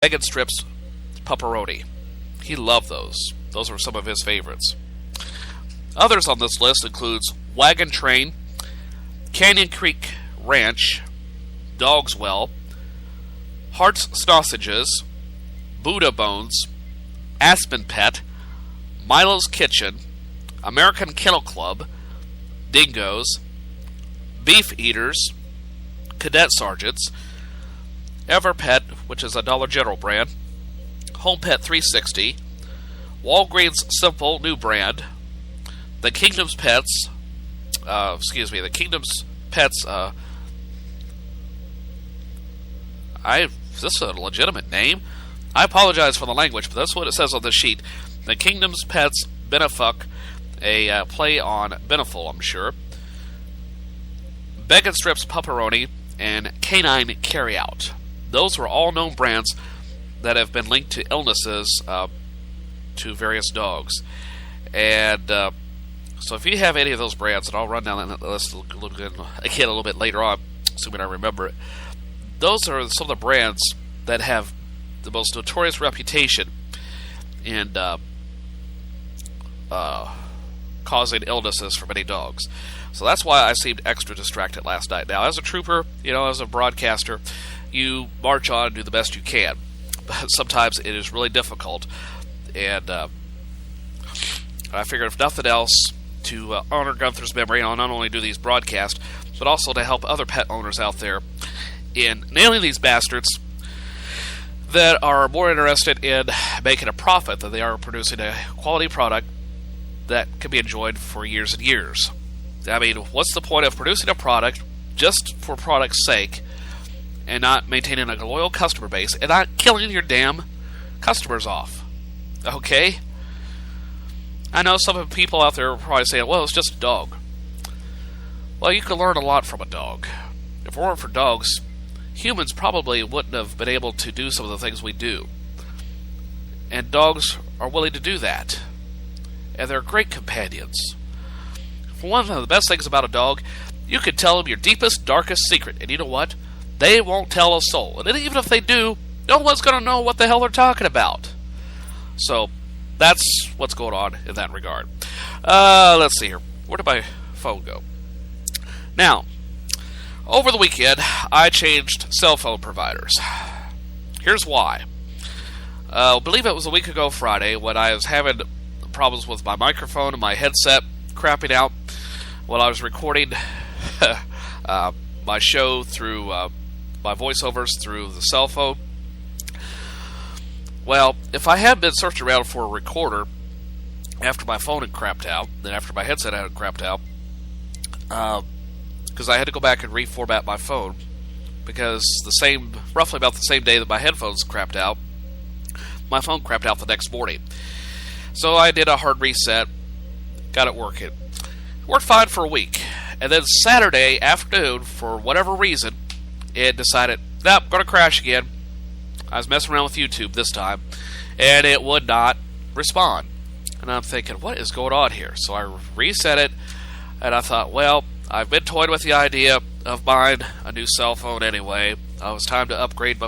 Bacon strips pepperoni. He loved those. Those were some of his favorites. Others on this list includes Wagon Train, Canyon Creek Ranch, Dogswell, Hart's Sausages, Buddha Bones, Aspen Pet, Milo's Kitchen, American Kennel Club, Dingoes, Beef Eaters, Cadet Sergeants, Everpet, which is a Dollar General brand, Home Pet 360, Walgreens Simple new brand, the Kingdom's Pets, the Kingdom's Pets, is this a legitimate name? I apologize for the language, but that's what it says on the sheet. The Kingdom's Pets Benefuck, a play on Beneful, I'm sure. Bacon Strips Pepperoni, and Canine Carryout. Those were all known brands that have been linked to illnesses to various dogs. And so if you have any of those brands, and I'll run down that list a little bit later on, assuming I remember it. Those are some of the brands that have the most notorious reputation in causing illnesses for many dogs. So that's why I seemed extra distracted last night. Now, as a trooper, as a broadcaster, you march on and do the best you can. But sometimes it is really difficult. And I figured if nothing else, to honor Gunther's memory, I'll not only do these broadcasts, but also to help other pet owners out there in nailing these bastards that are more interested in making a profit than they are producing a quality product that can be enjoyed for years and years. I mean, what's the point of producing a product just for product's sake and not maintaining a loyal customer base and not killing your damn customers off? Okay? I know some of the people out there are probably saying, well, it's just a dog. Well, you can learn a lot from a dog. If it weren't for dogs, humans probably wouldn't have been able to do some of the things we do. And dogs are willing to do that. And they're great companions. For one of the best things about a dog, you can tell them your deepest, darkest secret. And you know what? They won't tell a soul. And even if they do, no one's going to know what the hell they're talking about. So, that's what's going on in that regard. Let's see here. Where did my phone go? Now, over the weekend, I changed cell phone providers. Here's why. I believe it was a week ago Friday when I was having problems with my microphone and my headset crapping out while I was recording my show through my voiceovers through the cell phone. Well, if I had been searching around for a recorder after my phone had crapped out, then after my headset had crapped out, because I had to go back and reformat my phone, because roughly about the same day that my headphones crapped out, my phone crapped out the next morning. So I did a hard reset, got it working. It worked fine for a week. And then Saturday afternoon, for whatever reason, it decided, nope, going to crash again. I was messing around with YouTube this time, and it would not respond. And I'm thinking, what is going on here? So I reset it, and I thought, well, I've been toying with the idea of buying a new cell phone anyway. It was time to upgrade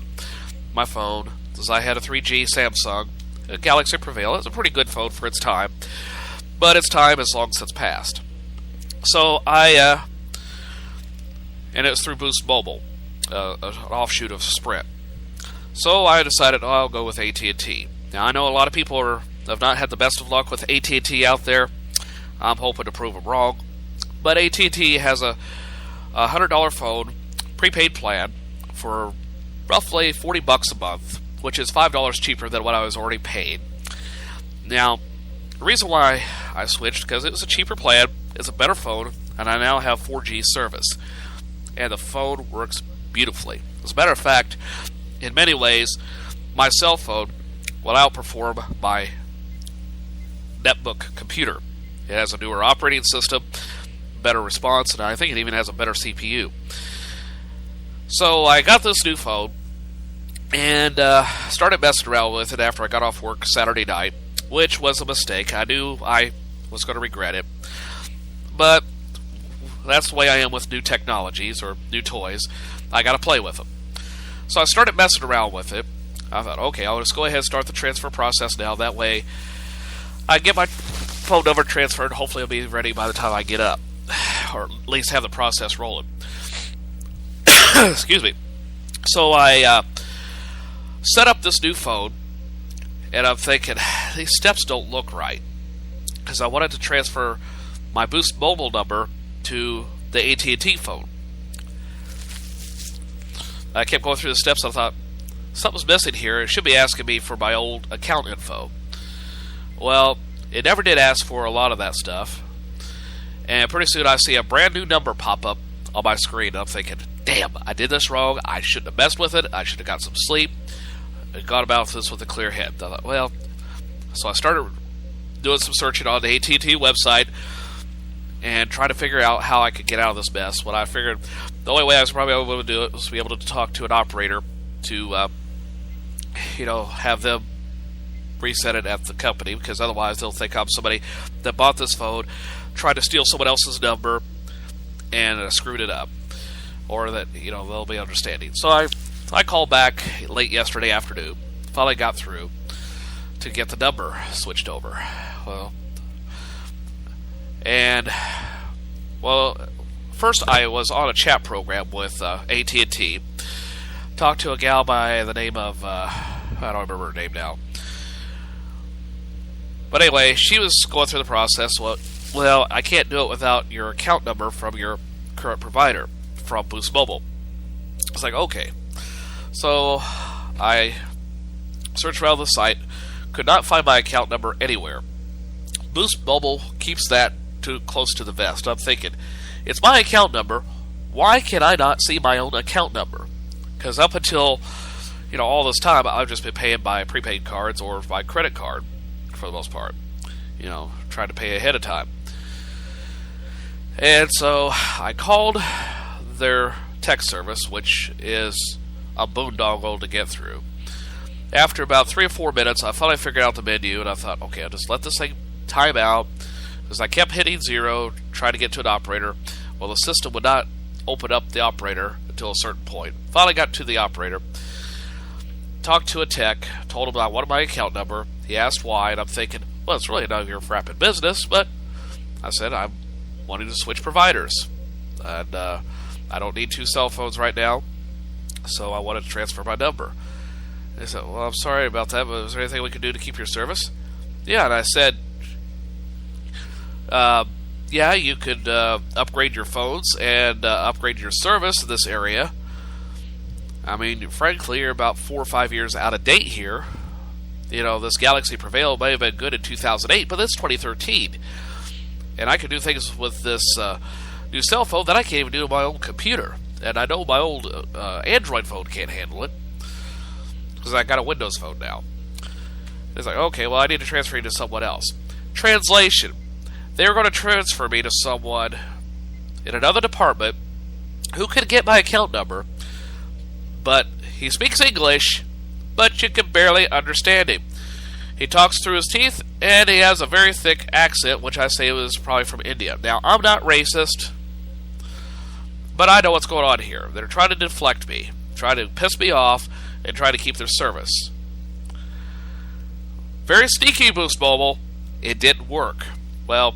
my phone, because I had a 3G Samsung, a Galaxy Prevail. It's a pretty good phone for its time, but its time is long since passed. So and it was through Boost Mobile, an offshoot of Sprint. So I decided, I'll go with AT&T. Now, I know a lot of people have not had the best of luck with AT&T out there. I'm hoping to prove them wrong. But AT&T has a $100 phone prepaid plan for roughly $40 a month, which is $5 cheaper than what I was already paying. Now, the reason why I switched, because it was a cheaper plan, it's a better phone, and I now have 4G service. And the phone works beautifully. As a matter of fact, in many ways, my cell phone will outperform my netbook computer. It has a newer operating system, better response, and I think it even has a better CPU. So I got this new phone and started messing around with it after I got off work Saturday night, which was a mistake. I knew I was going to regret it. But that's the way I am with new technologies or new toys. I got to play with them. So I started messing around with it. I thought, okay, I'll just go ahead and start the transfer process now. That way, I get my phone number transferred. Hopefully, it'll be ready by the time I get up, or at least have the process rolling. Excuse me. So I set up this new phone, and I'm thinking, these steps don't look right, because I wanted to transfer my Boost Mobile number to the AT&T phone. I kept going through the steps, and I thought, something's missing here. It should be asking me for my old account info. Well, it never did ask for a lot of that stuff. And pretty soon I see a brand new number pop up on my screen. And I'm thinking, damn, I did this wrong. I shouldn't have messed with it. I should have got some sleep and gone about this with a clear head. I thought, well, so I started doing some searching on the AT&T website and trying to figure out how I could get out of this mess. When I figured the only way I was probably able to do it was to be able to talk to an operator to, have them reset it at the company, because otherwise they'll think I'm somebody that bought this phone, tried to steal someone else's number, and screwed it up. Or that, they'll be understanding. So I called back late yesterday afternoon, finally got through to get the number switched over. First I was on a chat program with AT&T, talked to a gal by the name of, I don't remember her name now. But anyway, she was going through the process. Well, I can't do it without your account number from your current provider, from Boost Mobile. It's like, okay. So I searched around the site, could not find my account number anywhere. Boost Mobile keeps that too close to the vest. I'm thinking, it's my account number. Why can I not see my own account number? Because up until, all this time, I've just been paying by prepaid cards or by credit card for the most part. Trying to pay ahead of time. And so I called their text service, which is a boondoggle to get through. After about 3 or 4 minutes, I finally figured out the menu, and I thought, okay, I'll just let this thing time out, because I kept hitting 0, trying to get to an operator. Well, the system would not open up the operator until a certain point. Finally got to the operator, talked to a tech, told him I wanted my account number. He asked why, and I'm thinking, well, it's really none of your frapping business, but I said I'm wanting to switch providers, and I don't need 2 cell phones right now, so I wanted to transfer my number. They said, well, I'm sorry about that, but is there anything we can do to keep your service? Yeah, and I said, yeah, you could upgrade your phones and upgrade your service in this area. I mean, frankly, you're about 4 or 5 years out of date here. This Galaxy Prevail may have been good in 2008, but that's 2013. And I can do things with this new cell phone that I can't even do on my own computer. And I know my old Android phone can't handle it, because I got a Windows phone now. It's like, okay, well, I need to transfer you to someone else. Translation. They were going to transfer me to someone in another department who could get my account number, but he speaks English, but you can barely understand him. He talks through his teeth, and he has a very thick accent, which I say was probably from India. Now, I'm not racist, but I know what's going on here. They're trying to deflect me, trying to piss me off, and trying to keep their service. Very sneaky, Boost Mobile. It didn't work. Well,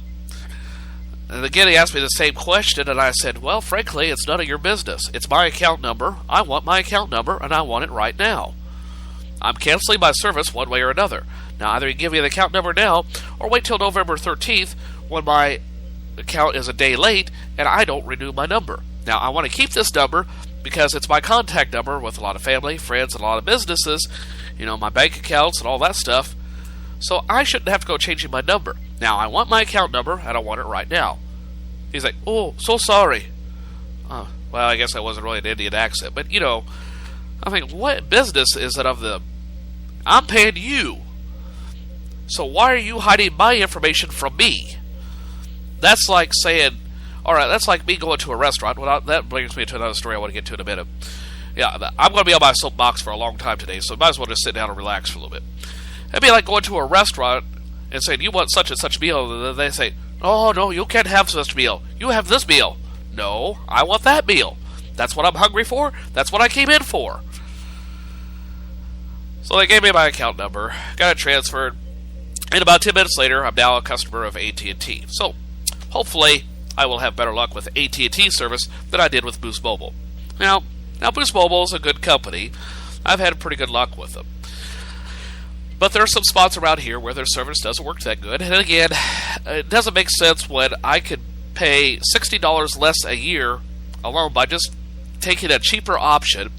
and again, he asked me the same question, and I said, well, frankly, it's none of your business. It's my account number. I want my account number, and I want it right now. I'm canceling my service one way or another. Now, either you give me the account number now, or wait till November 13th, when my account is a day late, and I don't renew my number. Now, I want to keep this number, because it's my contact number with a lot of family, friends, and a lot of businesses, my bank accounts and all that stuff. So I shouldn't have to go changing my number. Now, I want my account number, and I want it right now. He's like, oh, so sorry. Well, I guess that wasn't really an Indian accent, but, I think, what business is it of them? I'm paying you. So why are you hiding my information from me? That's like saying, alright, that's like me going to a restaurant. Well, that brings me to another story I want to get to in a minute. Yeah, I'm going to be on my soapbox for a long time today, so I might as well just sit down and relax for a little bit. It'd be like going to a restaurant and saying, you want such and such meal, and then they say, oh, no, you can't have such meal. You have this meal. No, I want that meal. That's what I'm hungry for. That's what I came in for. So they gave me my account number, got it transferred, and about 10 minutes later, I'm now a customer of AT&T. So hopefully I will have better luck with AT&T service than I did with Boost Mobile. Now Boost Mobile is a good company. I've had pretty good luck with them. But there are some spots around here where their service doesn't work that good. And again, it doesn't make sense when I could pay $60 less a year alone by just taking a cheaper option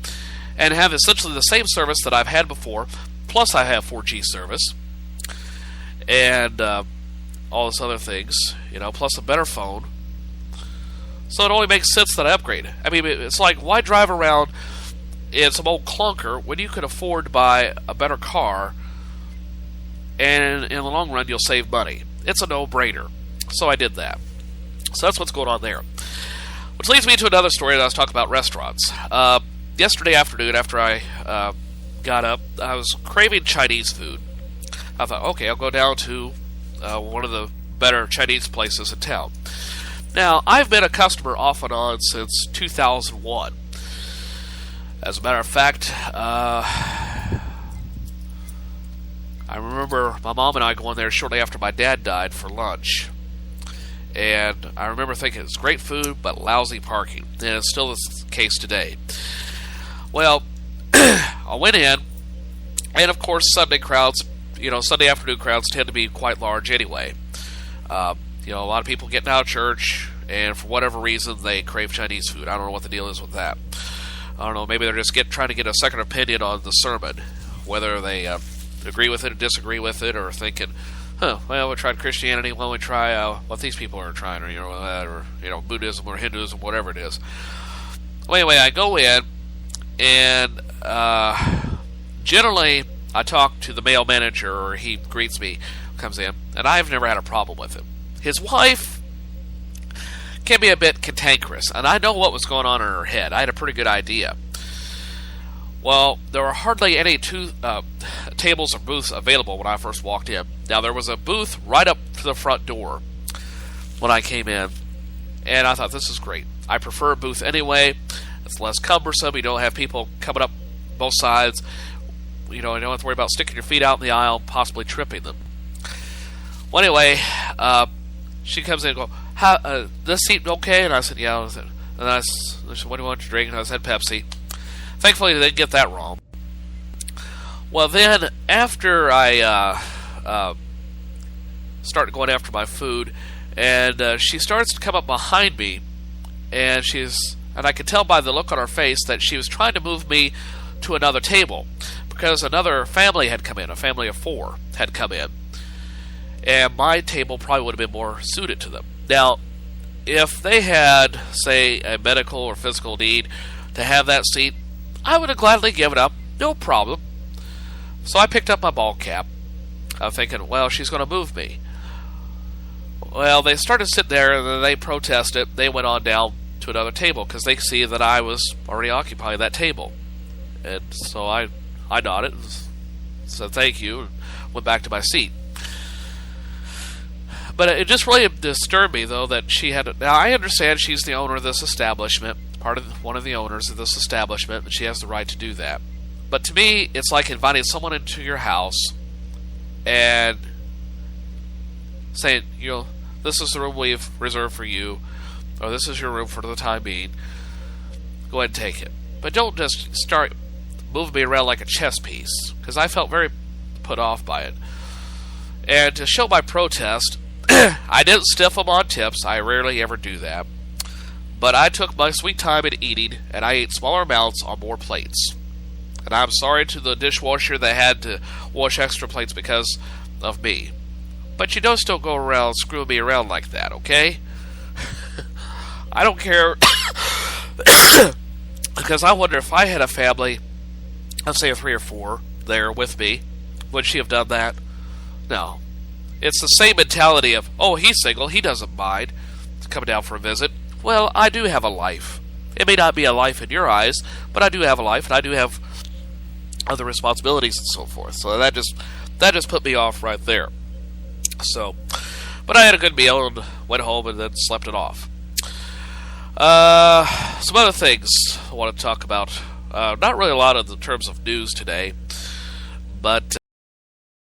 and have essentially the same service that I've had before, plus I have 4G service, and all this other things, plus a better phone. So it only makes sense that I upgrade. I mean, it's like, why drive around in some old clunker when you could afford to buy a better car, and in the long run you'll save money? It's a no-brainer. So I did that. So that's what's going on there. Which leads me to another story that I was talking about restaurants. Yesterday afternoon, after I got up, I was craving Chinese food. I thought, okay, I'll go down to one of the better Chinese places in town. Now, I've been a customer off and on since 2001. As a matter of fact, I remember my mom and I going there shortly after my dad died for lunch. And I remember thinking it's great food, but lousy parking. And it's still the case today. Well, I went in, and of course Sunday afternoon crowds tend to be quite large anyway. A lot of people getting out of church, and for whatever reason, they crave Chinese food. I don't know what the deal is with that. I don't know, maybe they're just trying to get a second opinion on the sermon, whether they agree with it or disagree with it, or thinking, we tried Christianity, why don't we try what these people are trying, or Buddhism or Hinduism, whatever it is. Well, anyway, I go in, and generally I talk to the male manager, or he greets me, comes in, and I've never had a problem with him. His wife can be a bit cantankerous, and I know what was going on in her head. I had a pretty good idea. Well, there were hardly any tables or booths available when I first walked in. Now, there was a booth right up to the front door when I came in, and I thought, this is great. I prefer a booth anyway. It's less cumbersome. You don't have people coming up both sides. You don't have to worry about sticking your feet out in the aisle, possibly tripping them. Well, anyway, she comes in and goes, this seat okay? And I said, yeah. And I said, what do you want to drink? And I said, Pepsi. Thankfully, they didn't get that wrong. Well, then, after I started going after my food, and she starts to come up behind me, and I could tell by the look on her face that she was trying to move me to another table, because another family had come in, a family of 4 had come in, and my table probably would have been more suited to them. Now, if they had, say, a medical or physical need to have that seat, I would have gladly given up, no problem. So I picked up my ball cap. I'm thinking, well, she's going to move me. Well, they started sitting there, and then they protested. They went on down to another table because they see that I was already occupying that table. And so I nodded and said thank you and went back to my seat. But it just really disturbed me, though, that she had... Now, I understand she's the owner of this establishment, one of the owners of this establishment, and she has the right to do that. But to me, it's like inviting someone into your house and saying, this is the room we've reserved for you, or this is your room for the time being. Go ahead and take it. But don't just start moving me around like a chess piece, because I felt very put off by it. And to show my protest, I didn't stiff them on tips. I rarely ever do that. But I took my sweet time in eating, and I ate smaller amounts on more plates. And I'm sorry to the dishwasher that had to wash extra plates because of me. But you don't still go around screwing me around like that, okay? I don't care. Because I wonder if I had a family, let's say 3 or 4, there with me, would she have done that? No. It's the same mentality of, oh, he's single, he doesn't mind coming down for a visit. Well, I do have a life. It may not be a life in your eyes, but I do have a life, and I do have other responsibilities and so forth. So that just put me off right there. So, but I had a good meal and went home and then slept it off. Some other things I want to talk about. Not really a lot in terms of news today, But